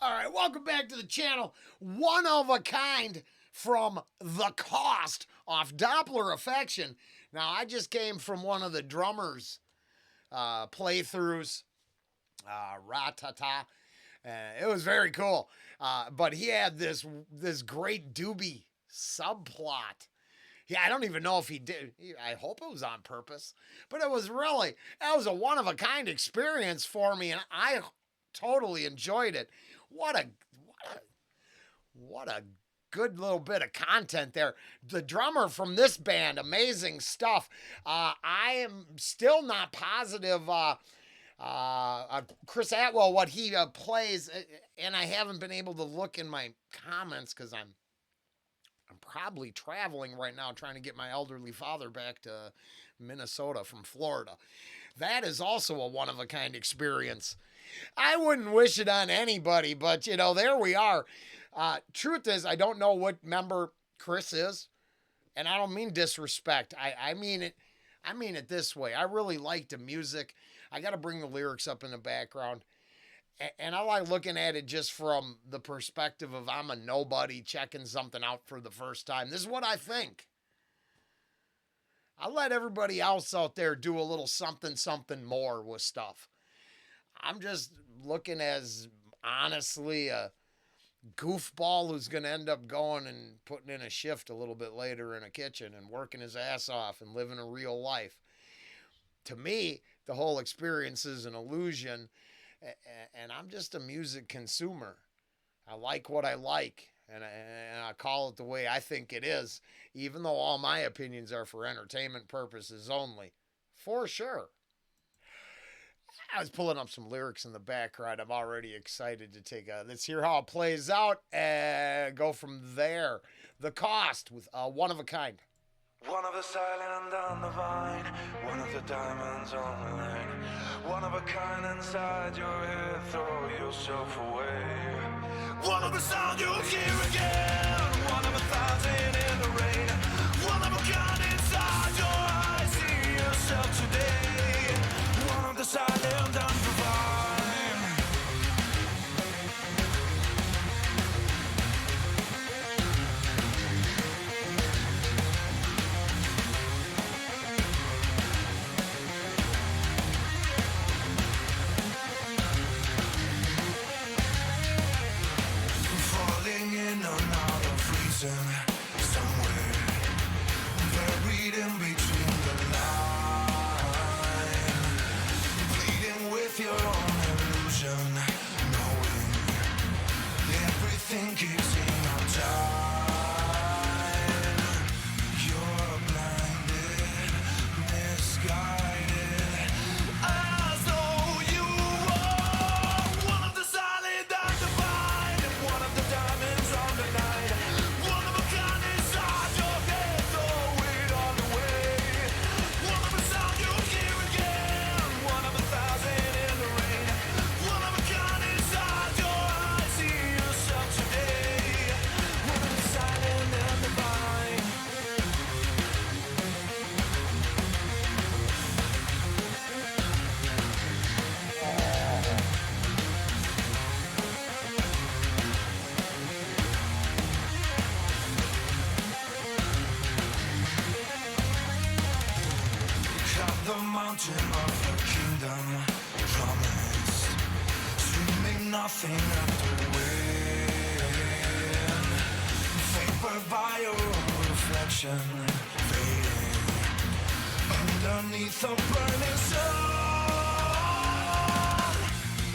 All right, welcome back to the channel. One of a kind from The Cost off Doppler Affection. Now, I just came from one of the drummers' playthroughs, Ratata. It was very cool. But he had this great doobie subplot. Yeah, I don't even know if he did. I hope it was on purpose. But that was a one-of-a-kind experience for me, and I totally enjoyed it. What a good little bit of content there. The drummer from this band, amazing stuff. I am still not positive Chris Atwell, what he plays, and I haven't been able to look in my comments because I'm probably traveling right now trying to get my elderly father back to Minnesota from Florida. That is also a one-of-a-kind experience. I wouldn't wish it on anybody, but, there we are. Truth is, I don't know what member Chris is, and I don't mean disrespect. I mean it this way. I really like the music. I got to bring the lyrics up in the background. And I like looking at it just from the perspective of I'm a nobody checking something out for the first time. This is what I think. I'll let everybody else out there do a little something more with stuff. I'm just looking as, honestly, a goofball who's going to end up going and putting in a shift a little bit later in a kitchen and working his ass off and living a real life. To me, the whole experience is an illusion, and I'm just a music consumer. I like what I like, and I call it the way I think it is, even though all my opinions are for entertainment purposes only. For sure. I was pulling up some lyrics in the background. I'm already excited to let's hear how it plays out and go from there. The Cost with One of a Kind. One of the silent on the vine, one of the diamonds on the line, one of a kind inside your head, throw yourself away. One of the sound you'll hear again, one of a thousand in the rain, one of a kind inside your eyes, see yourself today. One of the silent on the vine. Somewhere buried in between the line, bleeding with your own illusion, knowing everything kicks in on time. You're blinded, misguided, as though you are one of the silent and divine, and one of the diamonds on the night. The mountain of the kingdom promised, swimming nothing at the wind, vapored by your own reflection, fading underneath the burning sun.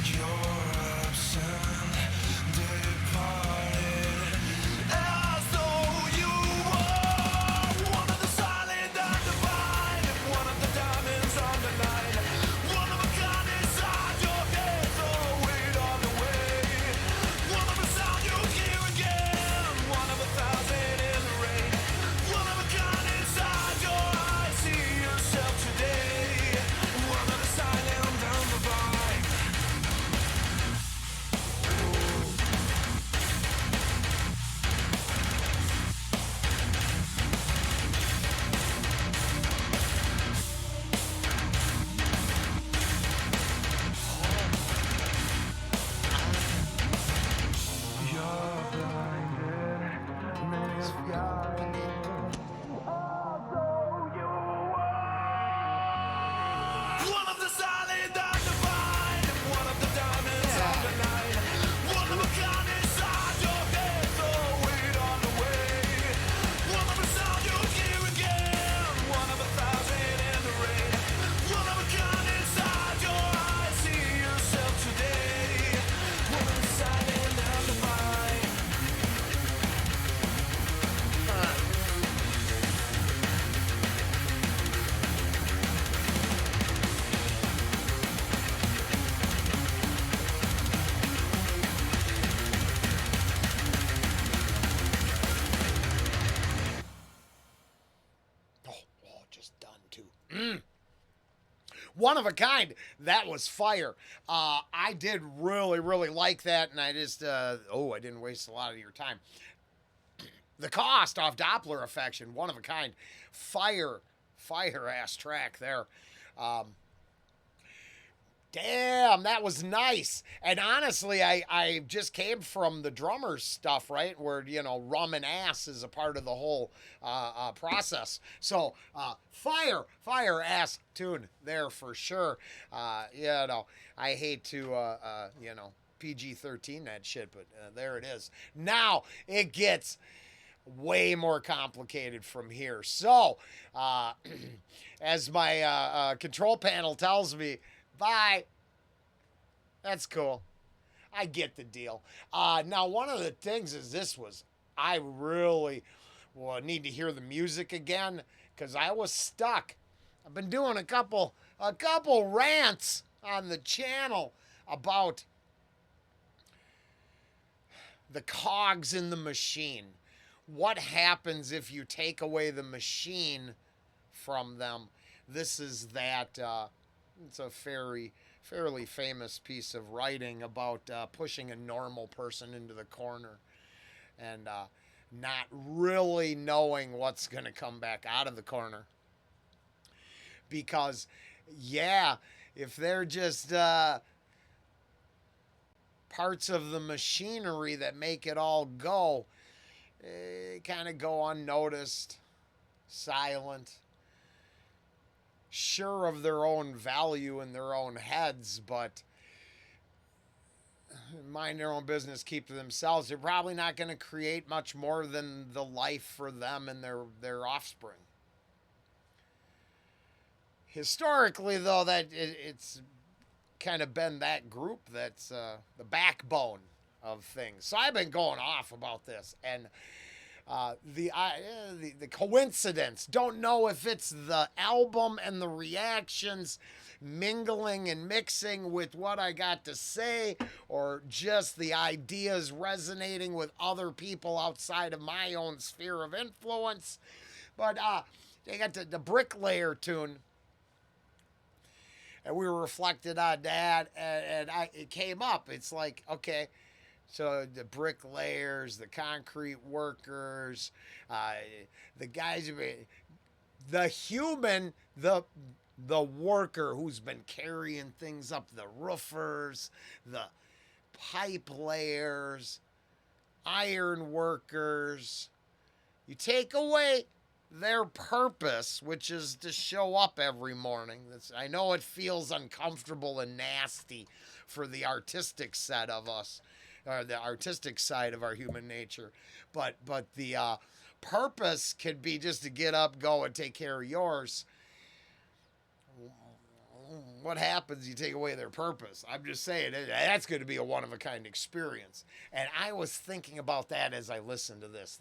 You're absent, departed, as though you were one of the silent and divine, one of the diamonds on the line, one of a kind inside your head, throw it on the way. One of a sound you'll hear again, one of a thousand in the rain, one of a kind inside your eyes, see yourself today. One of One of a kind. That was fire. I did really, really like that, and I just, I didn't waste a lot of your time. The cost off Doppler affection, one of a kind. Fire, fire ass track there. Um, Damn, that was nice. And honestly, I just came from the drummer's stuff, right? Where, rum and ass is a part of the whole process. So, fire ass tune there for sure. I hate to, PG-13 that shit, but there it is. Now it gets way more complicated from here. So, as my control panel tells me, bye. That's cool. I get the deal. Now, one of the things is I really need to hear the music again because I was stuck. I've been doing a couple rants on the channel about the cogs in the machine. What happens if you take away the machine from them? This is that. It's a fairly famous piece of writing about pushing a normal person into the corner and not really knowing what's going to come back out of the corner. Because, yeah, if they're just parts of the machinery that make it all go, kind of go unnoticed, silent, sure of their own value in their own heads, but mind their own business, keep to themselves. They're probably not going to create much more than the life for them and their offspring. Historically, though, it's kind of been that group that's the backbone of things. So I've been going off about this, and the coincidence. Don't know if it's the album and the reactions mingling and mixing with what I got to say, or just the ideas resonating with other people outside of my own sphere of influence. But they got the bricklayer tune, and we were reflected on that, and it came up. It's like, okay, so the bricklayers, the concrete workers, the guys, the human, the worker who's been carrying things up, the roofers, the pipe layers, iron workers. You take away their purpose, which is to show up every morning. I know it feels uncomfortable and nasty for the artistic set of us, or the artistic side of our human nature, but the purpose could be just to get up, go, and take care of yours. What happens? You take away their purpose. I'm just saying that's going to be a one of a kind experience. And I was thinking about that as I listened to this.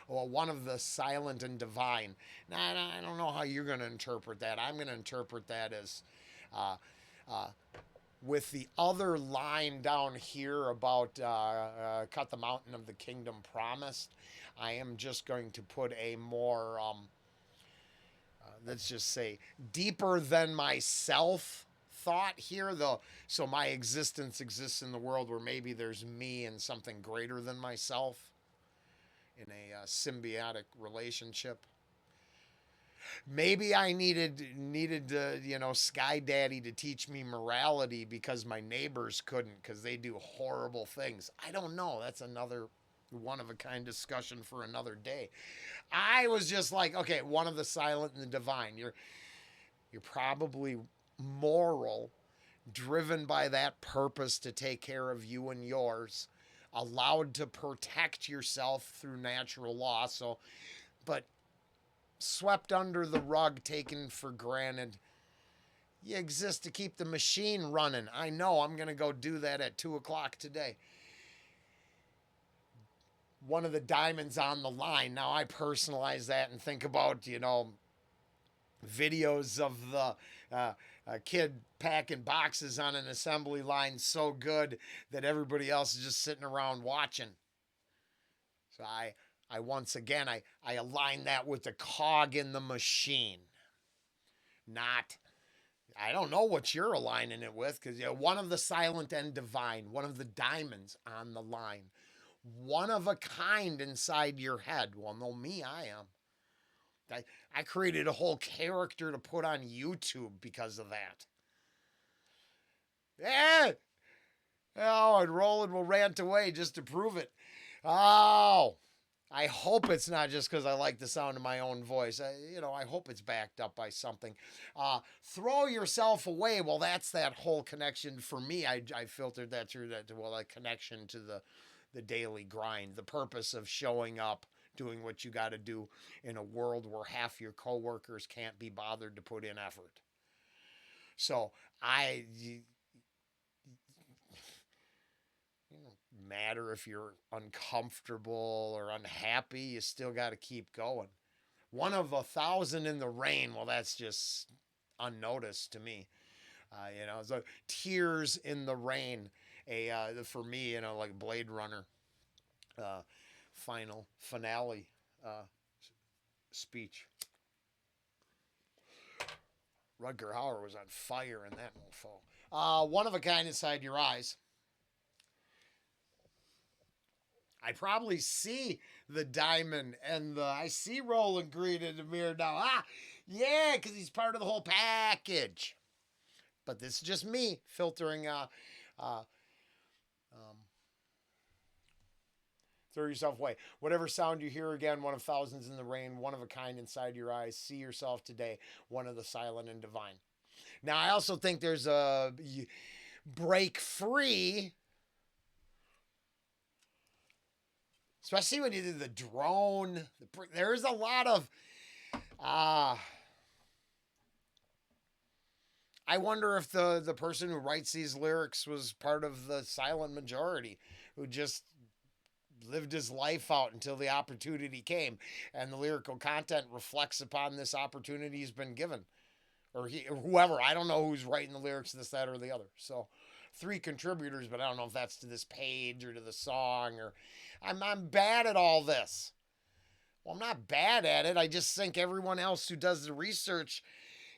One of the silent and divine. Now I don't know how you're going to interpret that. I'm going to interpret that as, with the other line down here about cut the mountain of the kingdom promised. I am just going to put a more let's just say deeper than myself thought here, though. So my existence exists in the world where maybe there's me and something greater than myself in a symbiotic relationship. Maybe I needed Sky Daddy to teach me morality because my neighbors couldn't, because they do horrible things. I don't know. That's another one of a kind discussion for another day. I was just like, okay, one of the silent and the divine. You're probably moral, driven by that purpose to take care of you and yours, allowed to protect yourself through natural law. So, but swept under the rug, taken for granted. You exist to keep the machine running. I know I'm going to go do that at 2 o'clock today. One of the diamonds on the line. Now I personalize that and think about, videos of the a kid packing boxes on an assembly line so good that everybody else is just sitting around watching. So I once again, I align that with the cog in the machine. not. I don't know what you're aligning it with because one of the silent and divine, one of the diamonds on the line, one of a kind inside your head. Well, no, me, I am. I created a whole character to put on YouTube because of that. Yeah. Oh, and Rollen will rant away just to prove it. Oh, I hope it's not just because I like the sound of my own voice. I hope it's backed up by something. Throw yourself away. Well, that's that whole connection for me. I filtered that through that connection to the daily grind, the purpose of showing up, doing what you got to do in a world where half your coworkers can't be bothered to put in effort. So you know, matter if you're uncomfortable or unhappy, you still got to keep going. One of 1,000 in the rain, well, that's just unnoticed to me. So tears in the rain, for me, like Blade Runner, uh, final finale uh, speech. Rutger Hauer was on fire in that mofo. One of a kind inside your eyes. I probably see the diamond and I see Rollen Green in the mirror now. Yeah, because he's part of the whole package. But this is just me filtering. Uh, um, Throw yourself away. Whatever sound you hear again, one of thousands in the rain, one of a kind inside your eyes. See yourself today, one of the silent and divine. Now, I also think there's a break free, especially when you do the drone. There's a lot of I wonder if the person who writes these lyrics was part of the silent majority who just lived his life out until the opportunity came, and the lyrical content reflects upon this opportunity he's been given, or whoever. I don't know who's writing the lyrics, this, that, or the other. So, 3 contributors, but I don't know if that's to this page or to the song. Or I'm bad at all this. Well, I'm not bad at it. I just think everyone else who does the research,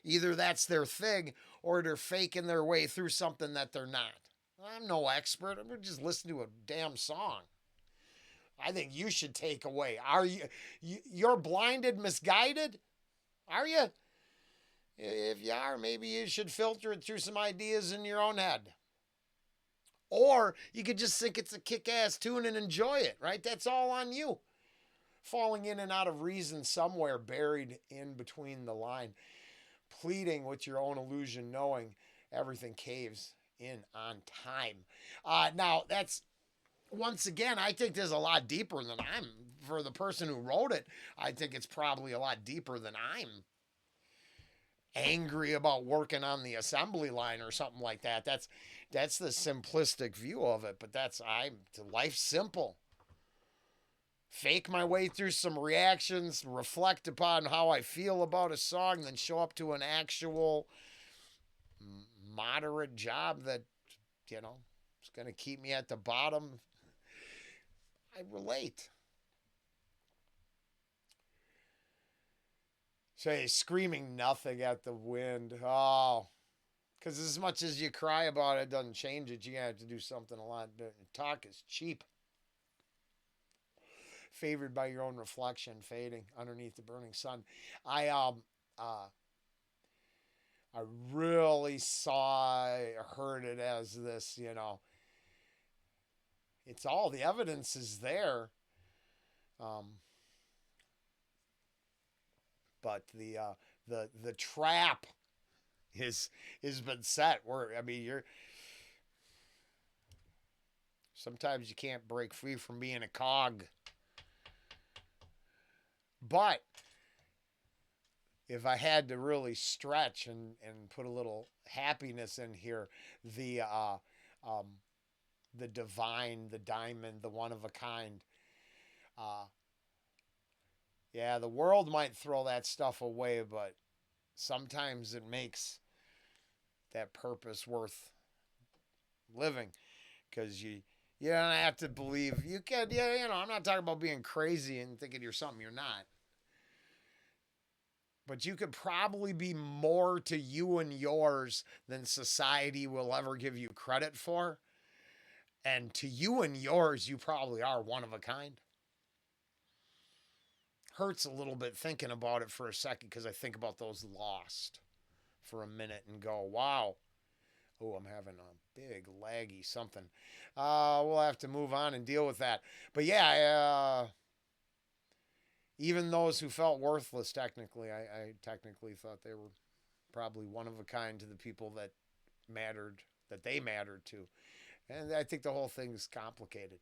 either that's their thing or they're faking their way through something that they're not. I'm no expert. I'm just listening to a damn song. I think you should take away. Are you're blinded, misguided? Are you? If you are, maybe you should filter it through some ideas in your own head. Or you could just think it's a kick-ass tune and enjoy it, right? That's all on you. Falling in and out of reason somewhere buried in between the line. Pleading with your own illusion, knowing everything caves in on time. Now, that's once again, I think there's a lot deeper than I'm. For the person who wrote it, I think it's probably a lot deeper than I'm angry about working on the assembly line or something like that. That's the simplistic view of it, but life's simple. Fake my way through some reactions, reflect upon how I feel about a song, then show up to an actual moderate job that, is going to keep me at the bottom. I relate. Say, screaming nothing at the wind. Oh, because as much as you cry about it, doesn't change it. You have to do something a lot better. Talk is cheap. Favored by your own reflection, fading underneath the burning sun. I really heard it as this, it's all the evidence is there. But the trap has been set. You're sometimes you can't break free from being a cog. But if I had to really stretch and put a little happiness in here, the divine, the diamond, the one of a kind. Yeah, the world might throw that stuff away, but sometimes it makes that purpose worth living, because you don't have to believe you can. I'm not talking about being crazy and thinking you're something you're not. but you could probably be more to you and yours than society will ever give you credit for. And to you and yours, you probably are one of a kind. Hurts a little bit thinking about it for a second because I think about those lost for a minute and go, wow. Oh, I'm having a big laggy something. We'll have to move on and deal with that. But yeah, even those who felt worthless, technically, I technically thought they were probably one of a kind to the people that mattered, that they mattered to. And I think the whole thing is complicated.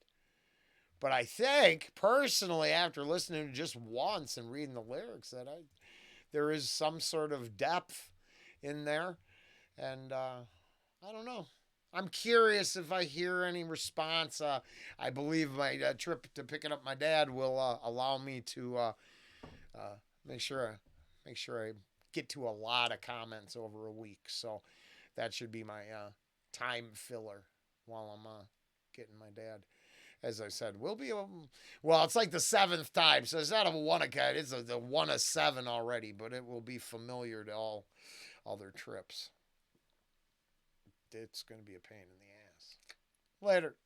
But I think, personally, after listening to just once and reading the lyrics, that there is some sort of depth in there. And I don't know. I'm curious if I hear any response. I believe my trip to picking up my dad will allow me to make sure I get to a lot of comments over a week. So that should be my time filler while I'm getting my dad. As I said, we'll be well. It's like the seventh time, so it's not a one of kind. It's the one of seven already, but it will be familiar to all other trips. It's going to be a pain in the ass. Later.